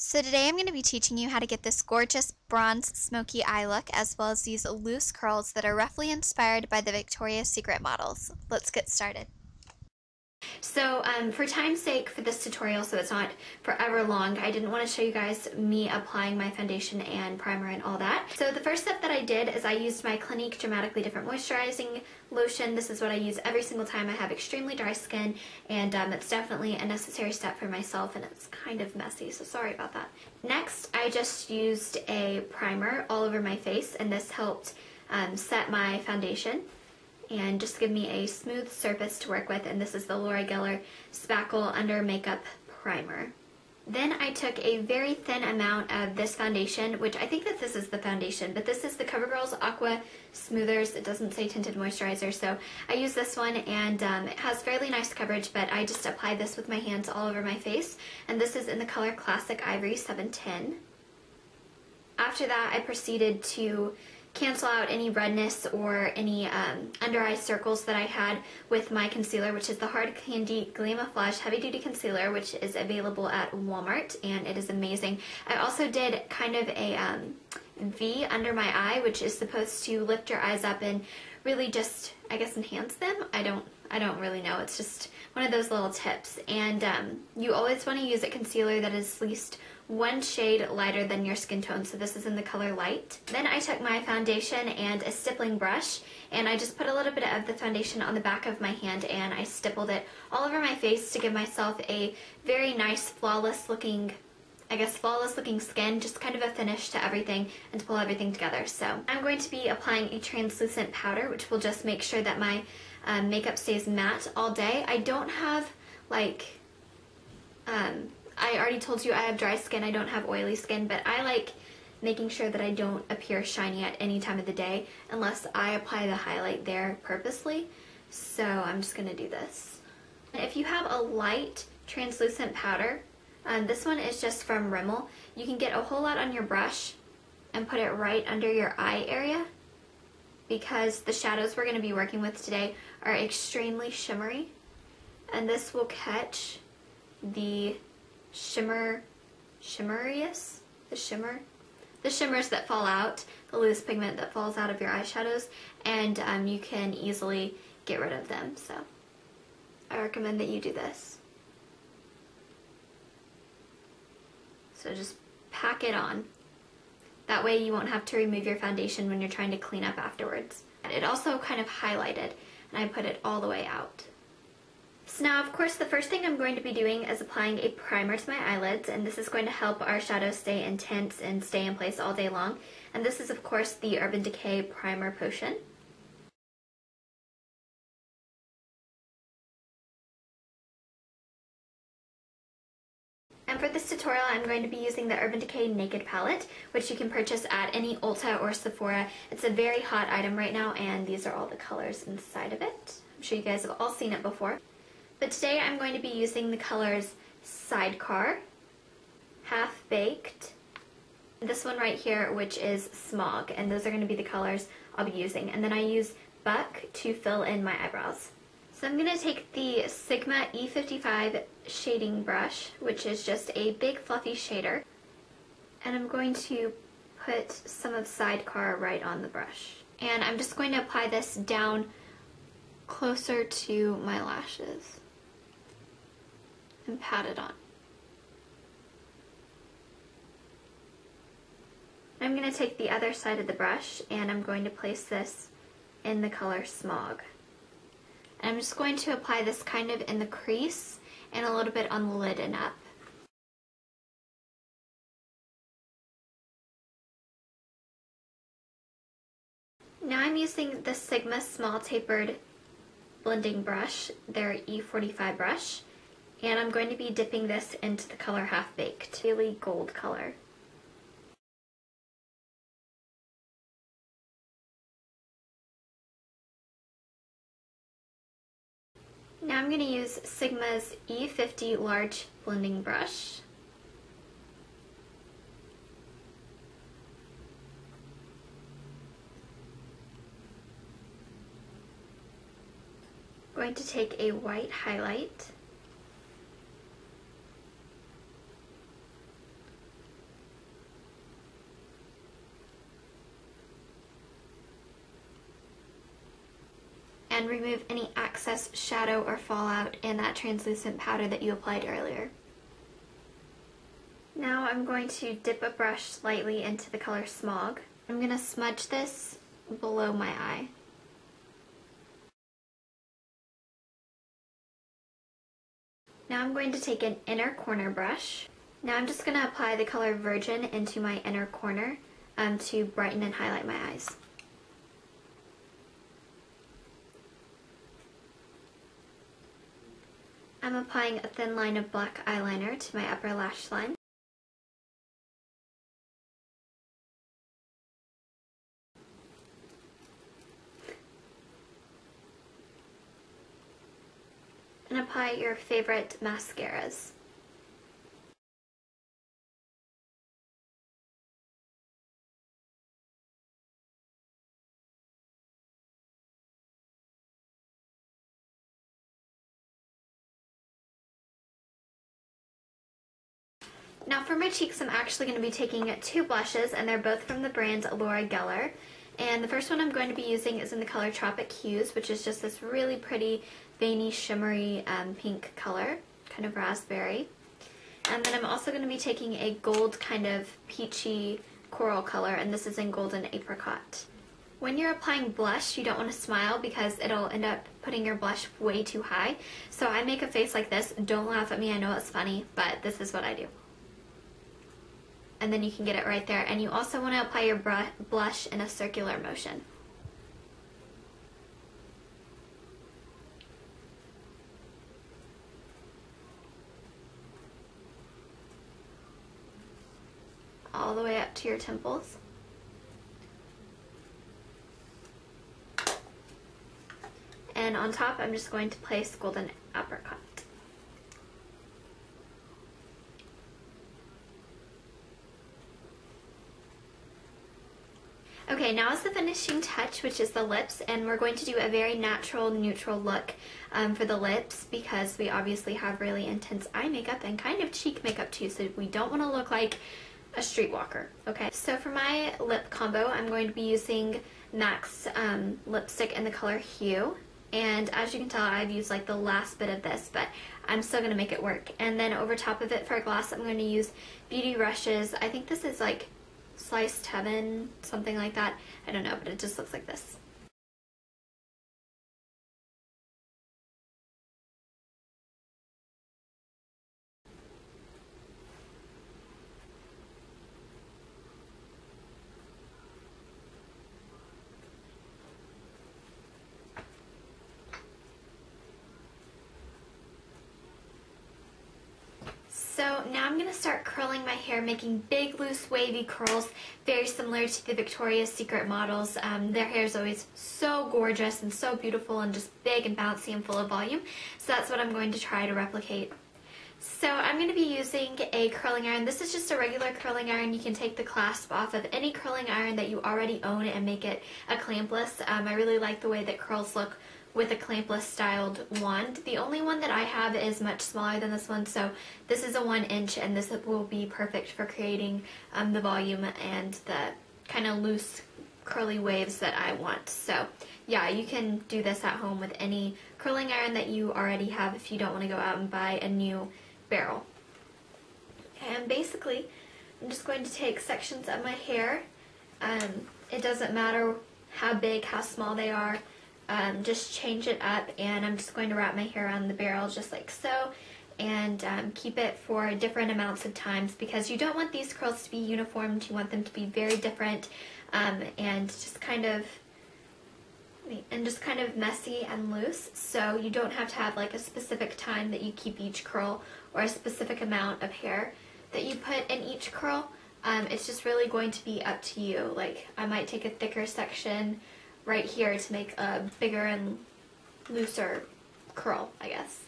So today I'm going to be teaching you how to get this gorgeous bronze smoky eye look as well as these loose curls that are roughly inspired by the Victoria's Secret models. Let's get started. So for time's sake for this tutorial, so it's not forever long, I didn't want to show you guys me applying my foundation and primer and all that. So the first step that I did is I used my Clinique Dramatically Different Moisturizing Lotion. This is what I use every single time I have extremely dry skin, and it's definitely a necessary step for myself, and it's kind of messy, so sorry about that. Next, I just used a primer all over my face, and this helped set my foundation and just give me a smooth surface to work with, and this is the Laura Geller Spackle Under Makeup Primer. Then I took a very thin amount of this foundation, which I think that this is the foundation, but this is the CoverGirl's Aqua Smoothers. It doesn't say tinted moisturizer, so I use this one, and it has fairly nice coverage, but I just apply this with my hands all over my face, and this is in the color Classic Ivory 710. After that, I proceeded to cancel out any redness or any under eye circles that I had with my concealer, which is the Hard Candy Glamoflauge Heavy Duty Concealer, which is available at Walmart, and it is amazing. I also did kind of a V under my eye, which is supposed to lift your eyes up and really just, I guess, enhance them. I don't really know. It's just one of those little tips. And you always want to use a concealer that is at least one shade lighter than your skin tone, so this is in the color Light. Then I took my foundation and a stippling brush, and I just put a little bit of the foundation on the back of my hand, and I stippled it all over my face to give myself a very nice, flawless looking skin, just kind of a finish to everything and to pull everything together. So I'm going to be applying a translucent powder, which will just make sure that my makeup stays matte all day. I don't have I already told you I have dry skin, I don't have oily skin, but I like making sure that I don't appear shiny at any time of the day unless I apply the highlight there purposely. So I'm just going to do this. And if you have a light translucent powder, this one is just from Rimmel. You can get a whole lot on your brush and put it right under your eye area, because the shadows we're going to be working with today are extremely shimmery, and this will catch the shimmers that fall out, the loose pigment that falls out of your eyeshadows, and you can easily get rid of them. So I recommend that you do this. So just pack it on. That way you won't have to remove your foundation when you're trying to clean up afterwards. It also kind of highlighted, and I put it all the way out. So now, of course, the first thing I'm going to be doing is applying a primer to my eyelids, and this is going to help our shadows stay intense and stay in place all day long. And this is, of course, the Urban Decay Primer Potion. And for this tutorial, I'm going to be using the Urban Decay Naked Palette, which you can purchase at any Ulta or Sephora. It's a very hot item right now, and these are all the colors inside of it. I'm sure you guys have all seen it before. But today I'm going to be using the colors Sidecar, Half Baked, and this one right here, which is Smog, and those are going to be the colors I'll be using. And then I use Buck to fill in my eyebrows. So I'm going to take the Sigma E55 shading brush, which is just a big fluffy shader, and I'm going to put some of Sidecar right on the brush. And I'm just going to apply this down closer to my lashes and pat it on. I'm going to take the other side of the brush, and I'm going to place this in the color Smog. And I'm just going to apply this kind of in the crease and a little bit on the lid and up. Now I'm using the Sigma Small Tapered blending brush, their E45 brush, and I'm going to be dipping this into the color Half Baked, really gold color. Now I'm going to use Sigma's E50 large blending brush. I'm going to take a white highlight and remove any excess shadow or fallout in that translucent powder that you applied earlier. Now I'm going to dip a brush slightly into the color Smog. I'm going to smudge this below my eye. Now I'm going to take an inner corner brush. Now I'm just going to apply the color Virgin into my inner corner to brighten and highlight my eyes. I'm applying a thin line of black eyeliner to my upper lash line. And apply your favorite mascaras. Now for my cheeks, I'm actually going to be taking two blushes, and they're both from the brand Laura Geller. And the first one I'm going to be using is in the color Tropic Hues, which is just this really pretty, veiny, shimmery pink color, kind of raspberry. And then I'm also going to be taking a gold kind of peachy coral color, and this is in Golden Apricot. When you're applying blush, you don't want to smile because it'll end up putting your blush way too high. So I make a face like this. Don't laugh at me, I know it's funny, but this is what I do. And then you can get it right there. And you also want to apply your blush in a circular motion. All the way up to your temples. And on top, I'm just going to place Golden Apricot. Okay, now is the finishing touch, which is the lips, and we're going to do a very natural, neutral look for the lips because we obviously have really intense eye makeup and kind of cheek makeup too, so we don't want to look like a streetwalker, okay? So for my lip combo, I'm going to be using MAC's lipstick in the color Hue, and as you can tell, I've used like the last bit of this, but I'm still going to make it work. And then over top of it for a gloss, I'm going to use Beauty Rush's, I think this is like Sliced Heaven, something like that. I don't know, but it just looks like this. So now I'm going to start curling my hair, making big, loose, wavy curls, very similar to the Victoria's Secret models. Their hair is always so gorgeous and so beautiful and just big and bouncy and full of volume. So that's what I'm going to try to replicate. So I'm going to be using a curling iron. This is just a regular curling iron. You can take the clasp off of any curling iron that you already own and make it a clampless. I really like the way that curls look with a clampless styled wand. The only one that I have is much smaller than this one, so this is a 1 inch, and this will be perfect for creating the volume and the kind of loose curly waves that I want. So yeah, you can do this at home with any curling iron that you already have if you don't want to go out and buy a new barrel. And basically, I'm just going to take sections of my hair. It doesn't matter how big, how small they are. Just change it up, and I'm just going to wrap my hair around the barrel just like so, and keep it for different amounts of times because you don't want these curls to be uniform. You want them to be very different and just kind of messy and loose. So you don't have to have like a specific time that you keep each curl or a specific amount of hair that you put in each curl. It's just really going to be up to you. Like I might take a thicker section right here to make a bigger and looser curl, I guess.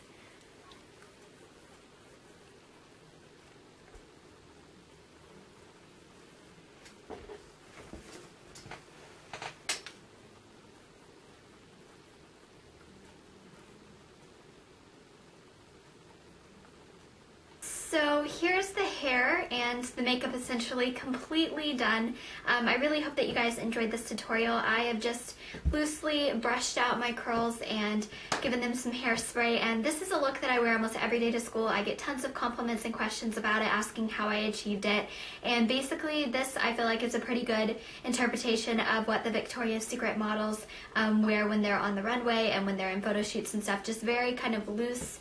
So here's the hair and the makeup essentially completely done. I really hope that you guys enjoyed this tutorial. I have just loosely brushed out my curls and given them some hairspray, and this is a look that I wear almost every day to school. I get tons of compliments and questions about it, asking how I achieved it, and basically this I feel like is a pretty good interpretation of what the Victoria's Secret models wear when they're on the runway and when they're in photo shoots and stuff. Just very kind of loose,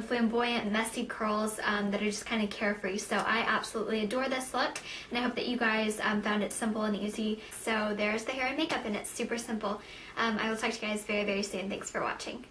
flamboyant, messy curls that are just kind of carefree. So I absolutely adore this look, and I hope that you guys found it simple and easy. So there's the hair and makeup, and it's super simple. I will talk to you guys very, very soon. Thanks for watching.